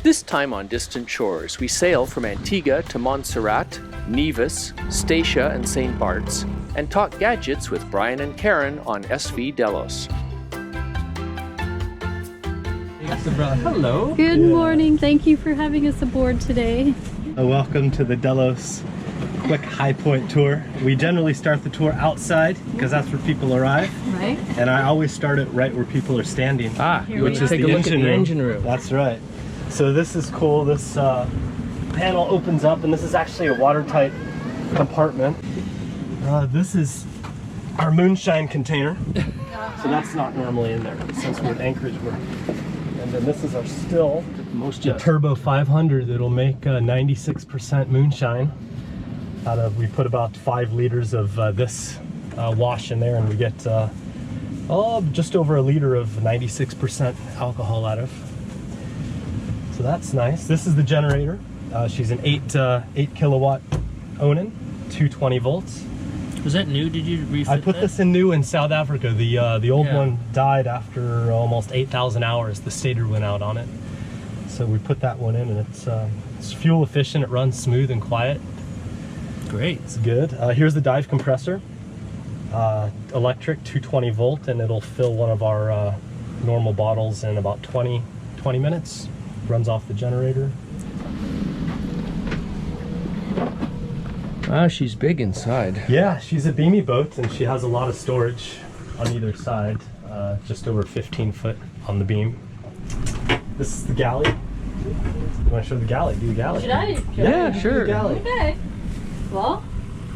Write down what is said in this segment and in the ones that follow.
This time on Distant Shores, we sail from Antigua to Montserrat, Nevis, Statia, and St. Barts, and talk gadgets with Brian and Karin on SV Delos. Hello. Good morning. Thank you for having us aboard today. Welcome to the Delos quick high point tour. We generally start the tour outside because that's where people arrive. Right. And I always start it right where people are standing. Which is the engine room. That's right. So this is cool. This panel opens up, and this is actually a watertight compartment. This is our moonshine container. So that's not normally in there since we're at Anchorage. And then this is our still, the Turbo 500 that'll make 96% moonshine. We put about 5 liters of this wash in there, and we get just over a liter of 96% alcohol out of. So that's nice. This is the generator. She's an 8 kilowatt Onan, 220 volts. Was that new? Did you refit I put that? this in new in South Africa. The old one died after almost 8,000 hours. The stator went out on it. So we put that one in, and it's fuel efficient. It runs smooth and quiet. Great. It's good. Here's the dive compressor. Electric, 220 volt, and it'll fill one of our normal bottles in about 20 minutes. Runs off the generator. Wow, she's big inside. Yeah, she's a beamy boat, and she has a lot of storage on either side. Just over 15 foot on the beam. This is the galley. You want to show the galley? Do the galley. Should I? Yeah, sure. The galley. Okay. Well,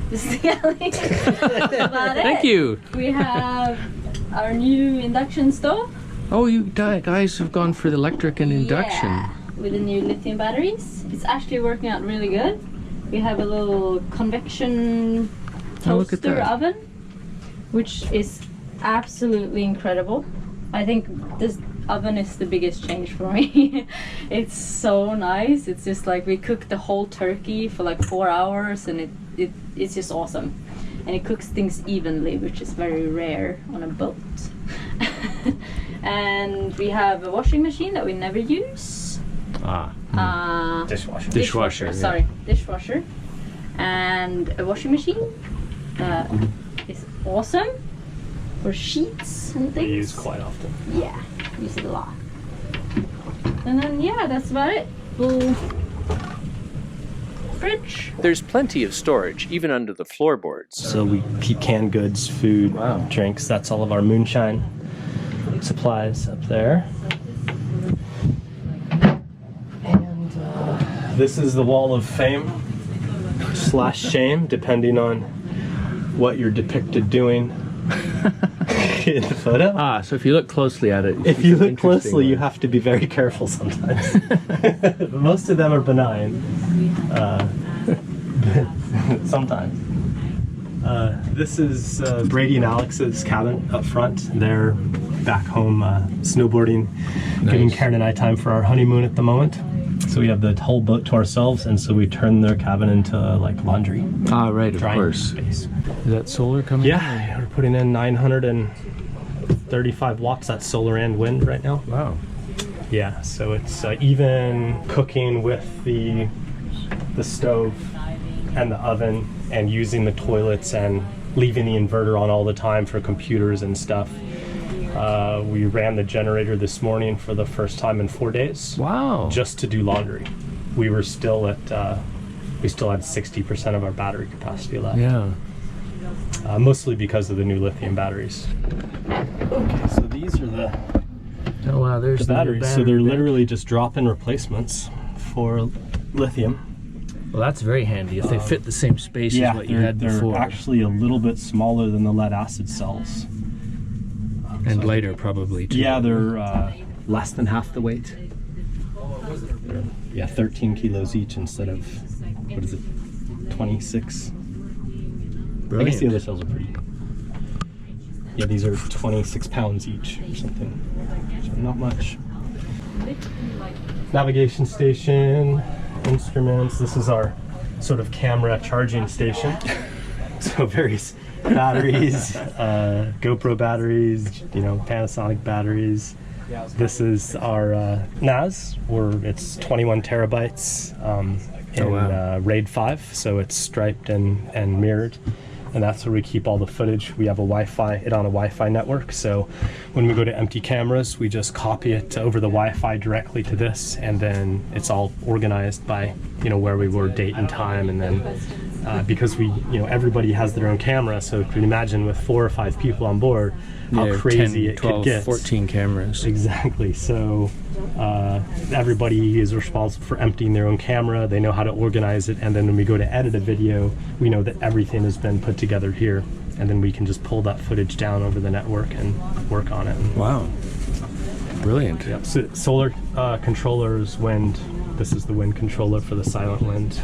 this is the galley. That's about it. Thank you. We have our new induction stove. Oh, you guys have gone for the electric and induction. Yeah, with the new lithium batteries. It's actually working out really good. We have a little convection toaster oven, which is absolutely incredible. I think this oven is the biggest change for me. It's so nice. It's just like we cooked the whole turkey for like 4 hours, and it's just awesome. And it cooks things evenly, which is very rare on a boat. And we have a washing machine that we never use. Dishwasher. Sorry, dishwasher. And a washing machine is awesome for sheets and things. We use quite often. Yeah, use it a lot. And then that's about it. Little fridge. There's plenty of storage, even under the floorboards. So we keep canned goods, food, drinks. That's all of our moonshine supplies up there. And this is the wall of fame / shame, depending on what you're depicted doing in the photo. So if you look closely at it, if you look closely, you have to be very careful sometimes. Most of them are benign. Sometimes. This is Brady and Alex's cabin up front. They're back home snowboarding, giving Karin and I time for our honeymoon at the moment. So we have the whole boat to ourselves, and so we turn their cabin into like laundry. Right, of course. Space. Is that solar coming? Yeah, we're putting in 935 watts. That's solar and wind right now. Wow. Yeah, so it's even cooking with the stove and the oven, and using the toilets and leaving the inverter on all the time for computers and stuff. We ran the generator this morning for the first time in 4 days. Wow. Just to do laundry. We were still at, we still had 60% of our battery capacity left. Yeah. Mostly because of the new lithium batteries. Okay, so these are the There's the batteries. So they're literally just drop-in replacements for lithium. Well, that's very handy if they fit the same space as what you had before. They're actually a little bit smaller than the lead acid cells. And lighter, probably, too. Yeah, they're less than half the weight. They're, 13 kilos each instead of, 26? Brilliant. I guess the other cells are pretty. Yeah, these are 26 pounds each or something. So not much. Navigation station, instruments. This is our sort of camera charging station. So various batteries, GoPro batteries, Panasonic batteries, This is our NAS, it's 21 terabytes in RAID 5, so it's striped and mirrored. And that's where we keep all the footage. We have a it on a Wi-Fi network, so when we go to empty cameras, we just copy it over the Wi-Fi directly to this, and then it's all organized by where we were, date and time, and then because everybody has their own camera, so you can imagine with 4 or 5 people on board how crazy 10, it 12, could get. 14 cameras. Exactly. So everybody is responsible for emptying their own camera. They know how to organize it, and then when we go to edit a video, we know that everything has been put together here, and then we can just pull that footage down over the network and work on it. Wow. Brilliant. Yeah. So solar controllers, wind. This is the wind controller for the silent wind.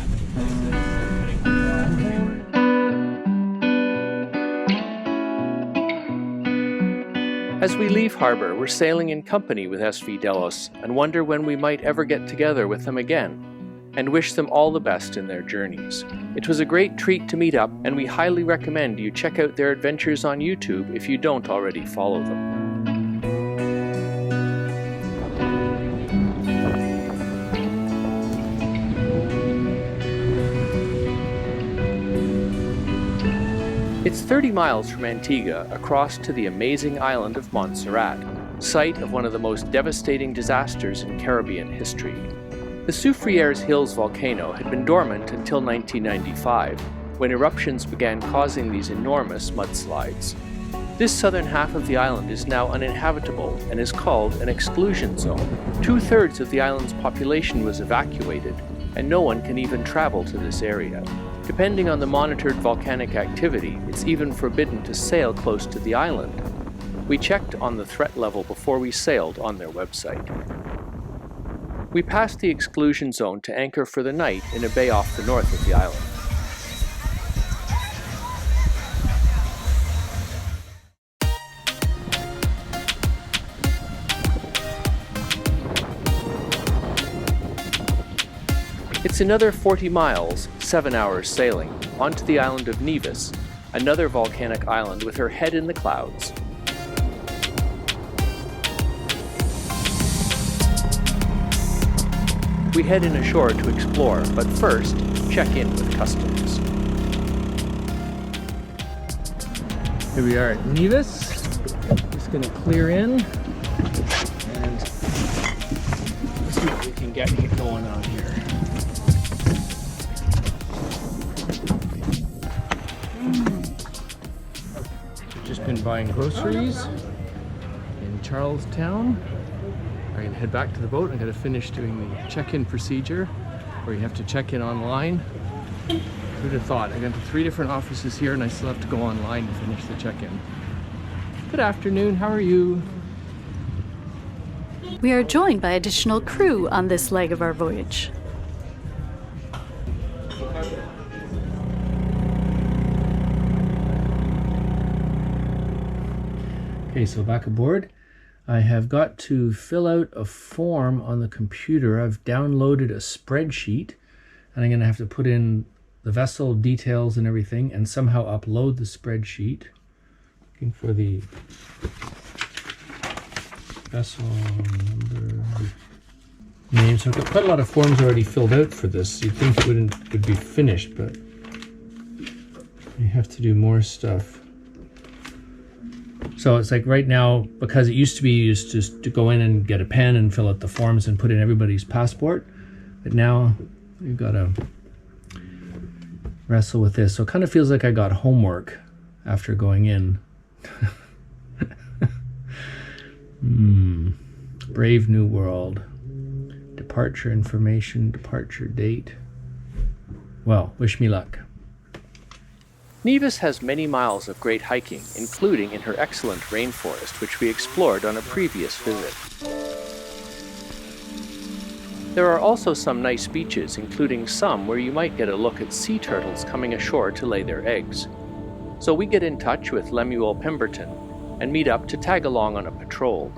As we leave harbor, we're sailing in company with SV Delos and wonder when we might ever get together with them again, and wish them all the best in their journeys. It was a great treat to meet up, and we highly recommend you check out their adventures on YouTube if you don't already follow them. It's 30 miles from Antigua across to the amazing island of Montserrat, site of one of the most devastating disasters in Caribbean history. The Soufrières Hills volcano had been dormant until 1995, when eruptions began causing these enormous mudslides. This southern half of the island is now uninhabitable and is called an exclusion zone. 2/3 of the island's population was evacuated, and no one can even travel to this area. Depending on the monitored volcanic activity, it's even forbidden to sail close to the island. We checked on the threat level before we sailed on their website. We passed the exclusion zone to anchor for the night in a bay off the north of the island. It's another 40 miles, 7 hours sailing, onto the island of Nevis, another volcanic island with her head in the clouds. We head in ashore to explore, but first, check in with customs. Here we are at Nevis. Just gonna clear in and see what we can get going on here. Just been buying groceries in Charlestown. I'm gonna head back to the boat. I'm gonna finish doing the check-in procedure where you have to check in online. Who'd have thought? I got to 3 different offices here and I still have to go online to finish the check-in. Good afternoon, how are you? We are joined by additional crew on this leg of our voyage. Okay, so back aboard. I have got to fill out a form on the computer. I've downloaded a spreadsheet and I'm going to have to put in the vessel details and everything and somehow upload the spreadsheet. Looking for the vessel number, name. So I've got quite a lot of forms already filled out for this. You'd think it would be finished, but you have to do more stuff. So it's like right now, because it used to be used just to go in and get a pen and fill out the forms and put in everybody's passport, but now you've got to wrestle with this. So it kind of feels like I got homework after going in. Brave New World. Departure information, departure date. Well, wish me luck. Nevis has many miles of great hiking, including in her excellent rainforest, which we explored on a previous visit. There are also some nice beaches, including some where you might get a look at sea turtles coming ashore to lay their eggs. So we get in touch with Lemuel Pemberton and meet up to tag along on a patrol.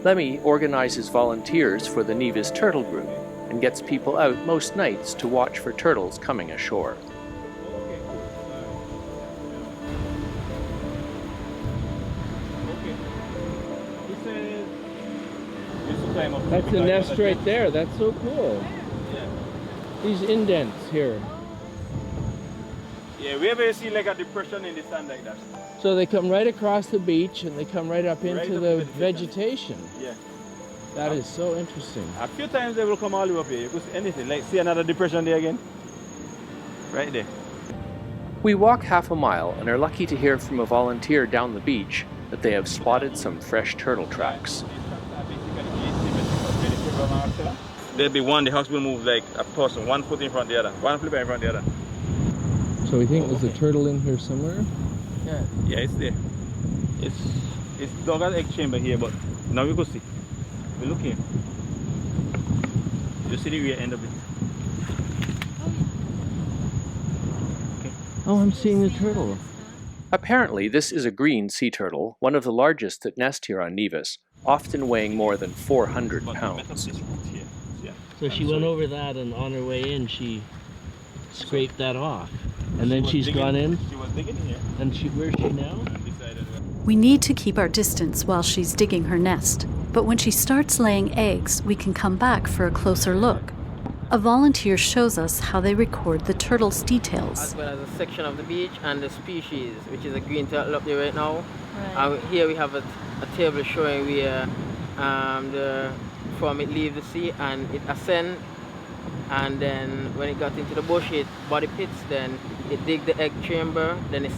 Lemmy organizes volunteers for the Nevis Turtle Group and gets people out most nights to watch for turtles coming ashore. climb up. That's the nest right there. That's so cool. Yeah. These indents here. Yeah, wherever you see like a depression in the sand like that. So they come right across the beach and they come right up into Right up the into the vegetation. Yeah. That is so interesting. A few times they will come all the way up here. You could see anything. Like see another depression there again. Right there. We walk half a mile and are lucky to hear from a volunteer down the beach that they have spotted some fresh turtle tracks. There'll be one, the house will move like a person, 1 foot in front of the other, 1 flipper in front of the other. So we think there's a turtle in here somewhere? Yeah. Yeah, it's there. It's dug at egg chamber here, but now you can see. We look here. You see the rear end of it. Oh, I'm seeing the turtle. Apparently, this is a green sea turtle, one of the largest that nest here on Nevis, often weighing more than 400 pounds. So she went over that, and on her way in, she scraped that off. And then she's gone in. She was digging here. And where's she now? We need to keep our distance while she's digging her nest, but when she starts laying eggs, we can come back for a closer look. A volunteer shows us how they record the turtle's details. As well as a section of the beach and the species, which is a green turtle up there right now. Right. And here we have a table showing where from it leave the sea and it ascend, and then when it got into the bush it body pits, then it dig the egg chamber, then it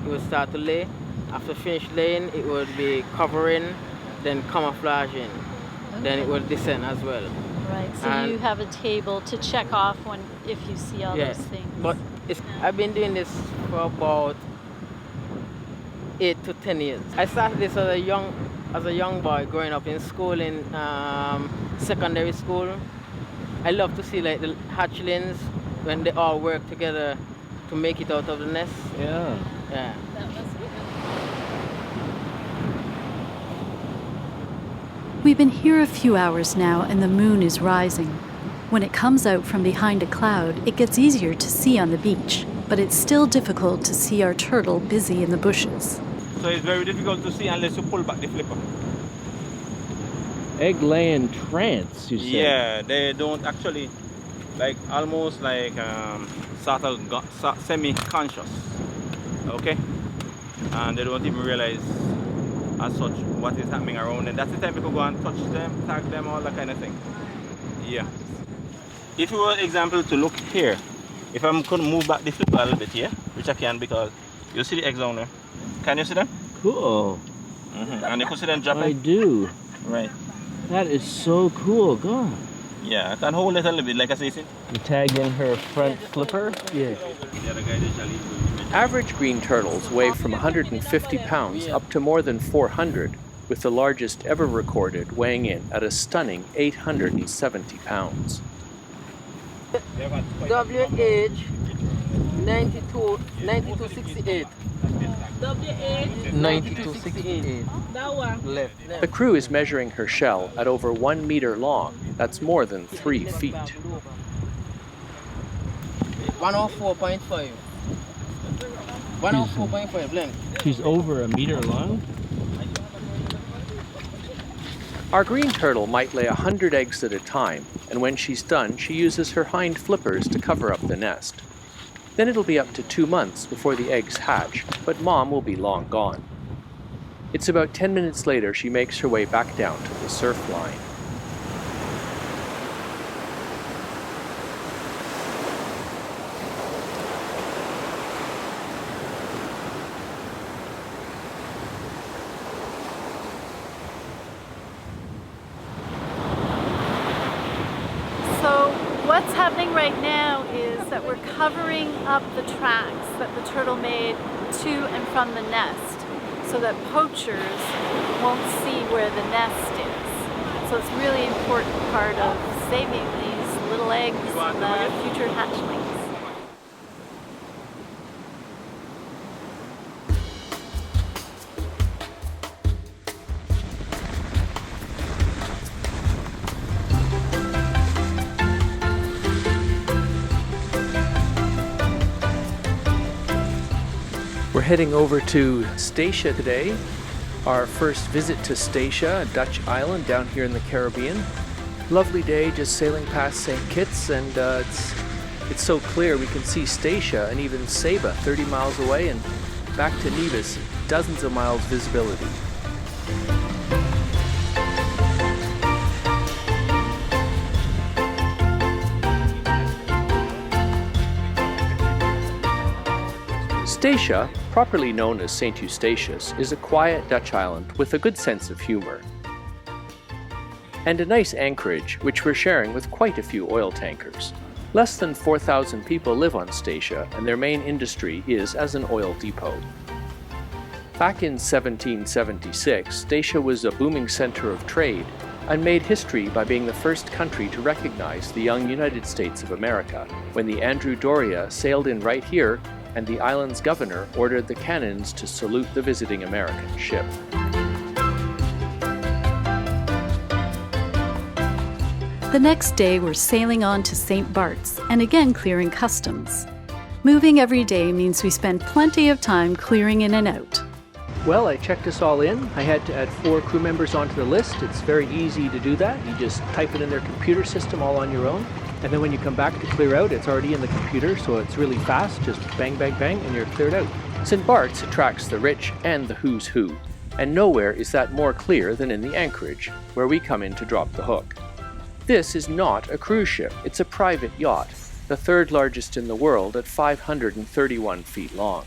will start to lay. After finished laying it would be covering, then camouflaging, then it will descend as well. Right, so you have a table to check off if you see all those things. But I've been doing this for about 8 to 10 years. I started this as a young boy growing up in school, in secondary school. I love to see like the hatchlings when they all work together to make it out of the nest. Yeah. Yeah. That must be good. We've been here a few hours now and the moon is rising. When it comes out from behind a cloud, it gets easier to see on the beach, but it's still difficult to see our turtle busy in the bushes. So it's very difficult to see unless you pull back the flipper. Egg laying trance, you said? Yeah, they don't actually, like almost like sort of semi-conscious, okay? And they don't even realize as such what is happening around them. That's the time you could go and touch them, tag them, all that kind of thing. Yeah. If you were example to look here, if I'm going to move back the flipper a little bit here, which I can because you see the eggs down there. Can you see them? Cool. And you can see them dropping. I do. Right. That is so cool. God. Yeah, I can hold it a little bit like I say. You tag in her front flipper? Yeah. The other guy Average green turtles weigh from 150 pounds up to more than 400, with the largest ever recorded weighing in at a stunning 870 pounds. WH 9268. WH 9268. Left. The crew is measuring her shell at over 1 meter long. That's more than 3 feet. 104.5. 104.5 length. She's over a meter long? Our green turtle might lay 100 eggs at a time, and when she's done, she uses her hind flippers to cover up the nest. Then it'll be up to 2 months before the eggs hatch, but Mom will be long gone. It's about 10 minutes later she makes her way back down to the surf line. So what's happening right now is that we're covering up the tracks that the turtle made to and from the nest so that poachers won't see where the nest is. So it's a really important part of saving these little eggs and the future hatchlings. We're heading over to Statia today. Our first visit to Statia, a Dutch island down here in the Caribbean. Lovely day just sailing past St. Kitts, and it's so clear we can see Statia and even Saba 30 miles away, and back to Nevis, dozens of miles visibility. Statia, properly known as St. Eustatius, is a quiet Dutch island with a good sense of humor. And a nice anchorage, which we're sharing with quite a few oil tankers. Less than 4,000 people live on Statia, and their main industry is as an oil depot. Back in 1776, Statia was a booming center of trade and made history by being the first country to recognize the young United States of America when the Andrew Doria sailed in right here and the island's governor ordered the cannons to salute the visiting American ship. The next day, we're sailing on to St. Barts and again clearing customs. Moving every day means we spend plenty of time clearing in and out. Well, I checked us all in. I had to add 4 crew members onto the list. It's very easy to do that. You just type it in their computer system all on your own. And then when you come back to clear out, it's already in the computer, so it's really fast. Just bang, bang, bang, and you're cleared out. St. Barts attracts the rich and the who's who. And nowhere is that more clear than in the anchorage, where we come in to drop the hook. This is not a cruise ship. It's a private yacht, the 3rd largest in the world at 531 feet long.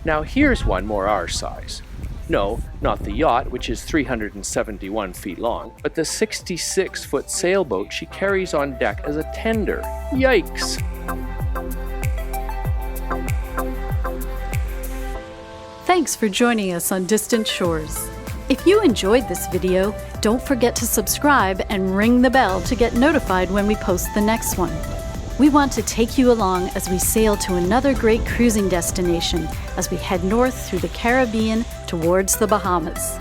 Now here's one more our size. No, not the yacht, which is 371 feet long, but the 66-foot sailboat she carries on deck as a tender. Yikes! Thanks for joining us on Distant Shores. If you enjoyed this video, don't forget to subscribe and ring the bell to get notified when we post the next one. We want to take you along as we sail to another great cruising destination as we head north through the Caribbean towards the Bahamas.